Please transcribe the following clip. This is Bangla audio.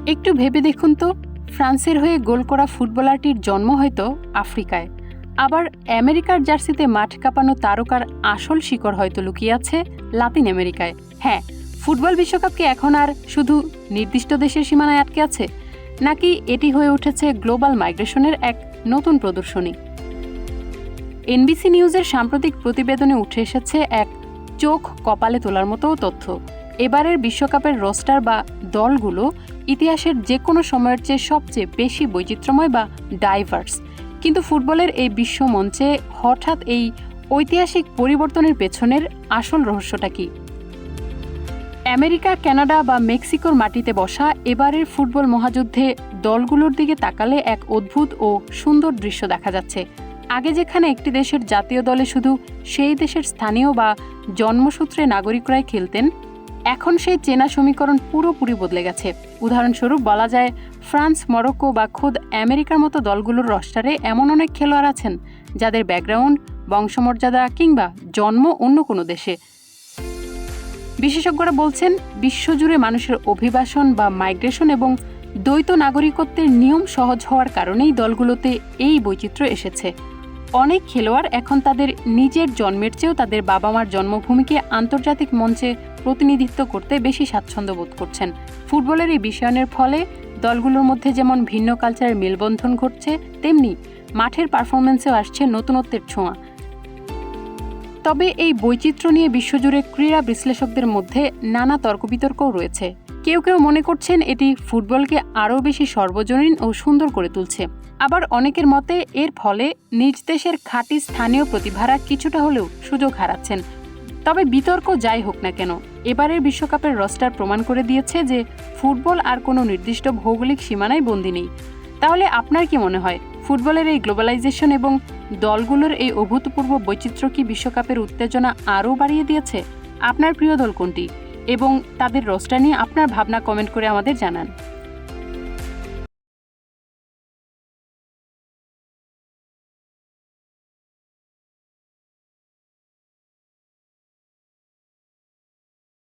একটু ভেবে দেখুন তো, ফ্রান্সের হয়ে গোল করা ফুটবলারটির জন্ম হয়তো আফ্রিকায়, আবার আমেরিকার জার্সিতে মাঠ কাঁপানো তারকার আসল শিকড় হয়তো লুকিয়ে আছে লাতিন আমেরিকায়। হ্যাঁ, ফুটবল বিশ্বকাপ কি এখন আর শুধু নির্দিষ্ট দেশের সীমানায় আটকে আছে, নাকি এটি হয়ে উঠেছে গ্লোবাল মাইগ্রেশনের এক নতুন প্রদর্শনী? এনবিসি নিউজের সাম্প্রতিক প্রতিবেদনে উঠে এসেছে এক চোখ কপালে তোলার মতো তথ্য। এবারের বিশ্বকাপের রোস্টার বা দলগুলো ইতিহাসের যে কোনো সময়ের চেয়ে সবচেয়ে বেশি বৈচিত্র্যময় বা ডাইভার্স। কিন্তু ফুটবলের এই বিশ্ব মঞ্চে হঠাৎ এই ঐতিহাসিক পরিবর্তনের পেছনের আসল রহস্যটা কি? আমেরিকা, কানাডা বা মেক্সিকোর মাটিতে বসা এবারের ফুটবল মহাযুদ্ধে দলগুলোর দিকে তাকালে এক অদ্ভুত ও সুন্দর দৃশ্য দেখা যাচ্ছে। আগে যেখানে একটি দেশের জাতীয় দলে শুধু সেই দেশের স্থানীয় বা জন্মসূত্রে নাগরিকরাই খেলতেন, এখন সেই চেনা সমীকরণ পুরোপুরি বদলে গেছে। উদাহরণস্বরূপ বলা যায়, ফ্রান্স, মরক্কো বা খোদ আমেরিকার মতো দলগুলোর রস্টারে এমন অনেক খেলোয়াড় আছেন যাদের ব্যাকগ্রাউন্ড, বংশমর্যাদা কিংবা জন্ম অন্য কোনো দেশে। বিশেষজ্ঞরা বলছেন, বিশ্বজুড়ে মানুষের অভিবাসন বা মাইগ্রেশন এবং দ্বৈত নাগরিকত্বের নিয়ম সহজ হওয়ার কারণেই দলগুলোতে এই বৈচিত্র্য এসেছে। অনেক খেলোয়াড় এখন তাদের নিজের জন্মের চেয়েও তাদের বাবা মার জন্মভূমিকে আন্তর্জাতিক মঞ্চে প্রতিনিধিত্ব করতে বেশি স্বাচ্ছন্দ্য বোধ করছেন। ফুটবলের এই বিশ্বায়নের ফলে দলগুলোর মধ্যে যেমন ভিন্ন কালচারের মেলবন্ধন ঘটছে, তেমনি মাঠের পারফরমেন্সেও আসছে নতুনত্বের ছোঁয়া। তবে এই বৈচিত্র্য নিয়ে বিশ্বজুড়ে ক্রীড়া বিশ্লেষকদের মধ্যে নানা তর্ক-বিতর্কও রয়েছে। কেউ কেউ মনে করছেন এটি ফুটবলকে আরও বেশি সর্বজনীন ও সুন্দর করে তুলছে। আবার অনেকের মতে এর ফলে নিজ দেশের খাঁটি স্থানীয় প্রতিভারা কিছুটা হলেও সুযোগ হারাচ্ছেন। তবে বিতর্ক যাই হোক না কেন, এবারের বিশ্বকাপের রস্টার প্রমাণ করে দিয়েছে যে ফুটবল আর কোনো নির্দিষ্ট ভৌগোলিক সীমানায় বন্দী নেই। তাহলে আপনার কি মনে হয়, ফুটবলের এই গ্লোবালাইজেশন এবং দলগুলোর এই অভূতপূর্ব বৈচিত্র্য কি বিশ্বকাপের উত্তেজনা আরও বাড়িয়ে দিয়েছে? আপনার প্রিয় দল কোনটি এবং তাদের রস্টার নিয়ে আপনার ভাবনা কমেন্ট করে আমাদের জানান।